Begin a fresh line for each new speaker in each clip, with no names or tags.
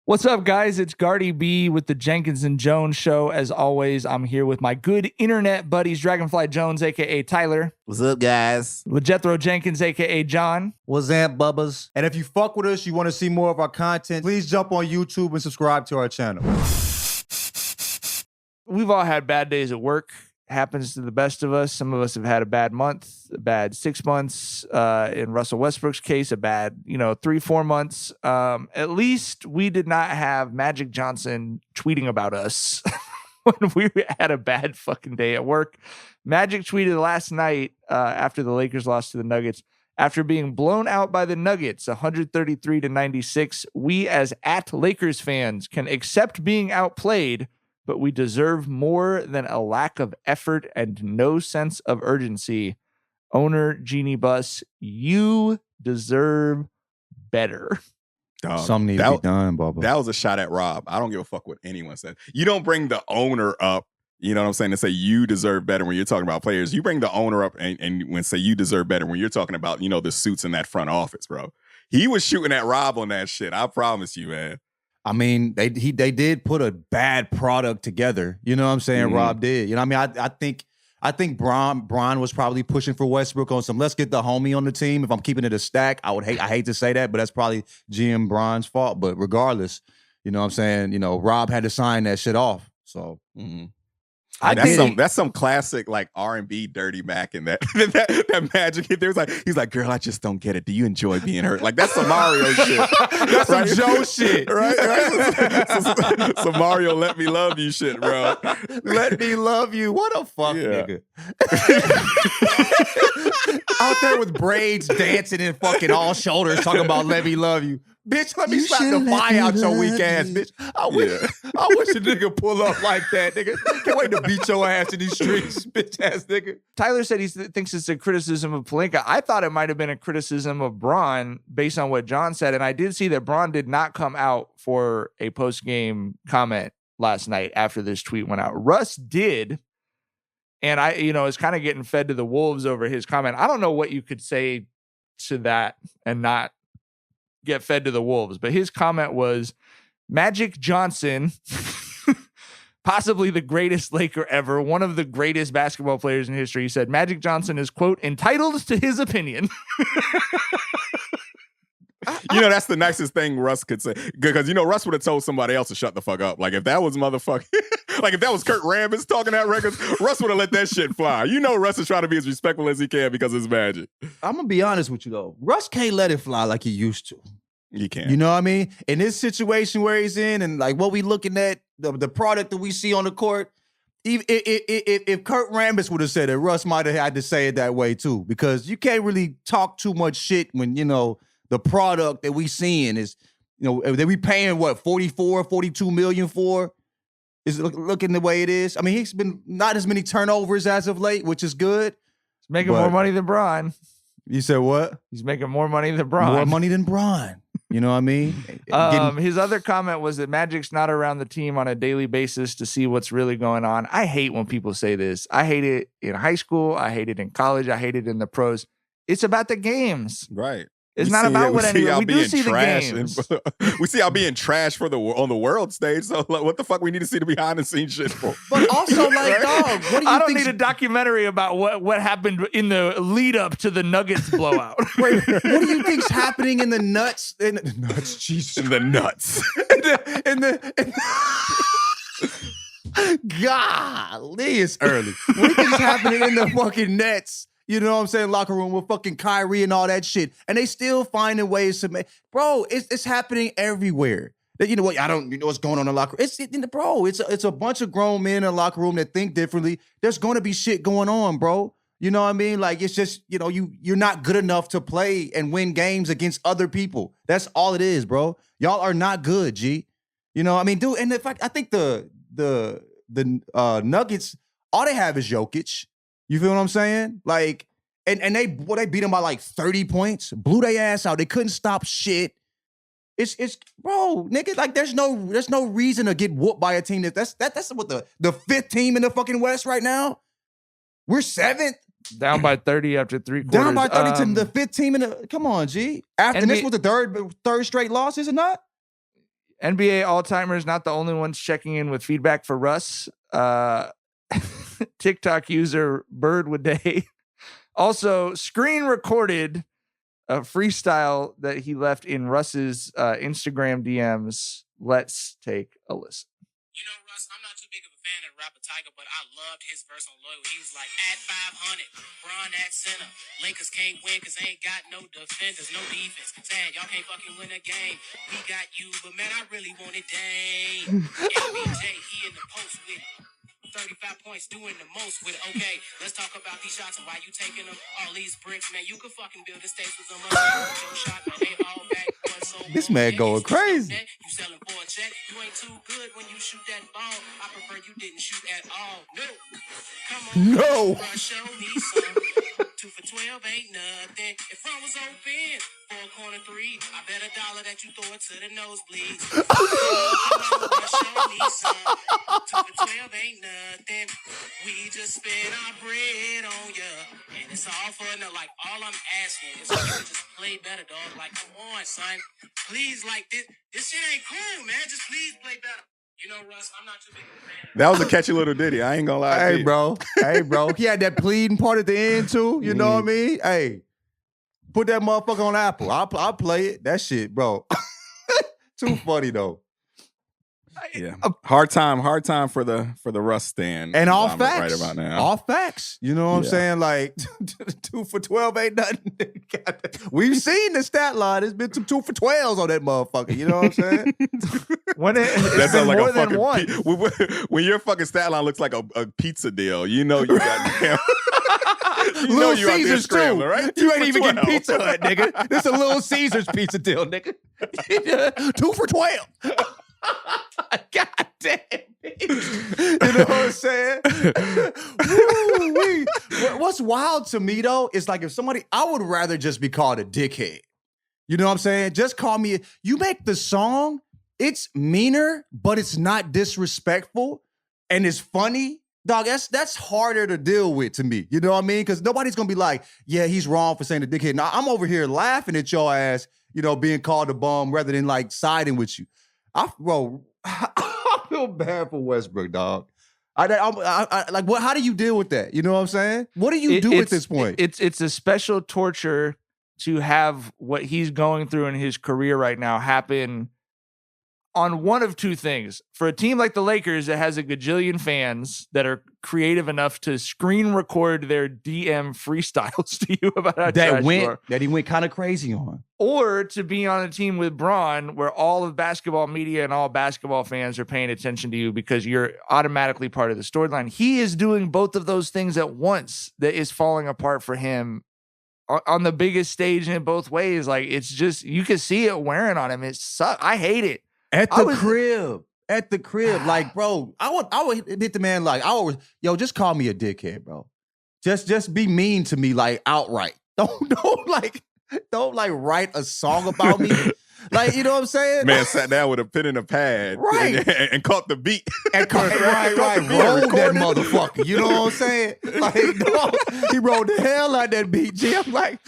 What's up, guys? It's Gardy B with the Jenkins Jonez show. As always, I'm here with my good internet buddies, Dragonfly Jones, a.k.a. Tyler.
What's up, guys?
LeJethro Jenkins, a.k.a. John.
What's up, bubbas? And if you fuck with us, you want to see more of our content, please jump on YouTube and subscribe to our channel.
We've all had bad days at work. Happens to the best of us. Some of us have had a bad month, a bad 6 months. In Russell Westbrook's case, a bad, 3-4 months. At least we did not have Magic Johnson tweeting about us when we had a bad fucking day at work. Magic tweeted last night after the Lakers lost to the Nuggets. After being blown out by the Nuggets, 133-96, we as Lakers fans can accept being outplayed, but we deserve more than a lack of effort and no sense of urgency. Owner Genie Bus, you deserve better.
Something needs to be done, Bubba.
That was a shot at Rob. I don't give a fuck what anyone said. You don't bring the owner up, you know what I'm saying, to say you deserve better when you're talking about players. You bring the owner up and when say you deserve better when you're talking about, the suits in that front office, bro. He was shooting at Rob on that shit. I promise you, man.
I mean, they did put a bad product together. You know what I'm saying?
Mm-hmm.
Rob did. I think Bron was probably pushing for Westbrook on some, let's get the homie on the team. If I'm keeping it a stack, I hate to say that, but that's probably GM Bron's fault. But regardless, you know what I'm saying? Rob had to sign that shit off. So
that's some classic like R&B Dirty Mac in that that Magic hit. He's like, girl, I just don't get it. Do you enjoy being hurt? Like that's some Mario shit.
That's some Joe shit,
right? Some Mario, let me love you shit, bro.
Let me love you. What a fuck, nigga. Out there with braids, dancing and fucking all shoulders, talking about let me love you. Bitch, let me slap the fire out your weak ass, bitch. I wish a nigga pull up like that, nigga. Can't wait to beat your ass in these streets, bitch ass nigga.
Tyler said he thinks it's a criticism of Pelinka. I thought it might have been a criticism of Bron based on what John said. And I did see that Bron did not come out for a post-game comment last night after this tweet went out. Russ did. And I, is kind of getting fed to the wolves over his comment. I don't know what you could say to that and not get fed to the wolves. But his comment was, Magic Johnson, possibly the greatest Laker ever, one of the greatest basketball players in history. He said, Magic Johnson is, quote, entitled to his opinion.
That's the nicest thing Russ could say. Because, Russ would have told somebody else to shut the fuck up. Like, if that was motherfucking... like, if that was Kurt Rambis talking at records, Russ would have let that shit fly. Russ is trying to be as respectful as he can because it's Magic.
I'm going to be honest with you, though. Russ can't let it fly like he used to.
He can't.
You know what I mean? In this situation where he's in and, like, what we looking at, the product that we see on the court, if Kurt Rambis would have said it, Russ might have had to say it that way, too. Because you can't really talk too much shit when, the product that we seeing is, that we paying what, 44, 42 million for is looking the way it is. I mean, he's been not as many turnovers as of late, which is good.
He's making more money than Bron.
You said what?
He's making more money than Bron.
More money than Bron. You know what I mean?
His other comment was that Magic's not around the team on a daily basis to see what's really going on. I hate when people say this. I hate it in high school. I hate it in college. I hate it in the pros. It's about the games.
Right.
It's not about what anyone. We do see the games.
We see y'all being trash on the world stage. So like, what the fuck we need to see the behind the scenes shit for?
But also, like, dog, what do you
I don't
think?
need a documentary about what happened in the lead up to the Nuggets blowout.
Wait, what do you think's happening in the nuts? In the nuts, Jesus.
In the nuts.
Golly, it's early. What do you think's happening in the fucking nets? You know what I'm saying? Locker room with fucking Kyrie and all that shit. And they still finding ways to make... Bro, it's happening everywhere. You know what? I don't... You know what's going on in the locker room? It's a bunch of grown men in the locker room that think differently. There's going to be shit going on, bro. You know what I mean? Like, it's just, you're not good enough to play and win games against other people. That's all it is, bro. Y'all are not good, G. You know what I mean? Dude, and in fact, I think the Nuggets, all they have is Jokic. You feel what I'm saying? Like, and they beat them by like 30 points, blew their ass out. They couldn't stop shit. It's bro, nigga, like there's no reason to get whooped by a team that's what the fifth team in the fucking West right now. We're seventh.
Down by 30 after three quarters.
Down by 30 to the fifth team in the. Come on, G. After this was the third straight loss, is it not?
NBA all-timers, not the only ones checking in with feedback for Russ. TikTok user Birdwoodday also screen recorded a freestyle that he left in Russ's Instagram DMs. Let's take a listen.
You know, Russ, I'm not too big of a fan of rapper Tiger, but I loved his verse on Loyal. He was like, at 500, Bron at center. Lakers can't win because they ain't got no defenders, no defense. Sad, y'all can't fucking win a game. We got you, but man, I really wanted Dame. LBJ, he in the post with it. 35 points, doing the most with it. Okay, let's talk about these shots and why you taking them. All these bricks, man, you could fucking build the stakes with some money. Your shot, man, they all back. So
This man going crazy.
You selling for a check. You ain't too good when you shoot that ball. I prefer you didn't shoot at all. No. Come on.
No.
Bro, show me some. 2 for 12 ain't nothing. If front was open, 4 corner 3, I bet $1 that you throw it to the nosebleeds. Come on, bro, show me some. 2 for 12 ain't nothing. We just spent our bread on ya. And it's all for no, like, all I'm asking is for you to just play better, dog. Like, come on, son. Please, like, this shit ain't cool, man. Just please play better. You know, Russ, I'm not too big of a fan.
That was a catchy little ditty. I ain't gonna lie.
Hey, bro. Hey, bro. He had that pleading part at the end, too. You know what I mean? Hey, put that motherfucker on Apple. I'll play it. That shit, bro. Too funny, though.
Yeah. Hard time for the Russ stand.
And all facts.
Right about now.
All facts. You know what I'm saying? Like, 2 for 12 ain't nothing. We've seen the stat line. There's been some 2 for 12s on that motherfucker. You know what I'm saying?
That sounds
like
more
a
than
fucking
one.
when your fucking stat line looks like a pizza deal, you know you goddamn.
Little Caesars too.
Right?
You ain't even getting Pizza Hut, nigga. This a Little Caesars pizza deal, nigga. 2 for 12. God damn. You know what I'm saying? Woo-wee. What's wild to me though is like if somebody, I would rather just be called a dickhead. You know what I'm saying? Just call me. You make the song, it's meaner, but it's not disrespectful, and it's funny. Dog, that's harder to deal with to me. You know what I mean? Because nobody's gonna be like, yeah, he's wrong for saying the dickhead. Now I'm over here laughing at your ass, you know, being called a bum rather than like siding with you. I feel bad for Westbrook, dog. I like what? How do you deal with that? You know what I'm saying? What do you do at this point?
It's a special torture to have what he's going through in his career right now happen on one of two things. For a team like the Lakers that has a gajillion fans that are creative enough to screen record their DM freestyles to you about how trash you are.
That he went kind of crazy on.
Or to be on a team with Bron where all of basketball media and all basketball fans are paying attention to you because you're automatically part of the storyline. He is doing both of those things at once that is falling apart for him on the biggest stage in both ways. Like, it's just, you can see it wearing on him. It sucks. I hate it.
At the crib. Like, bro, I would hit the man like, just call me a dickhead, bro. Just be mean to me, like, outright. Don't write a song about me. Like, you know what I'm saying?
Man sat down with a pen and a pad,
right,
and caught the beat,
right, rolled that motherfucker. You know what I'm saying? Like, no, he rolled the hell out of that beat. G, I'm like,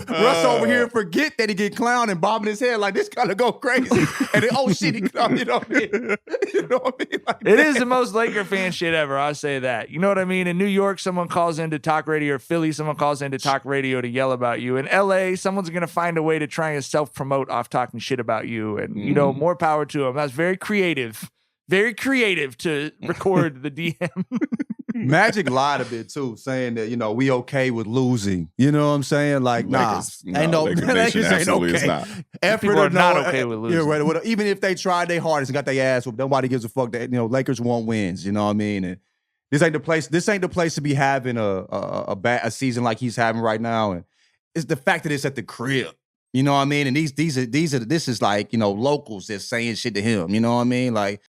Russ over here forget that he get clowned and bobbing his head like this gotta go crazy, and then, oh shit, he, you know what I mean? You know what I mean? Like,
it is the most Laker fan shit ever. I'll say that. You know what I mean? In New York, someone calls into talk radio, or Philly, someone calls into talk radio to yell about you. In LA, someone's gonna find a way to try and self-promote off talking shit about you, and you know, more power to him. That's very creative to record the DM.
Magic lied a bit too, saying that, you know, we okay with losing. You know what I'm saying? Like,
Lakers,
ain't no Lakers ain't okay.
Not.
Effort
People are
or
not
no,
okay with losing.
Yeah, right. Even if they tried their hardest and got their ass whooped, nobody gives a fuck. That, you know, Lakers want wins. You know what I mean? And this ain't the place. This ain't the place to be having a season like he's having right now. And it's the fact that it's at the crib. You know what I mean? And this is like, you know, locals that's saying shit to him. You know what I mean? Like,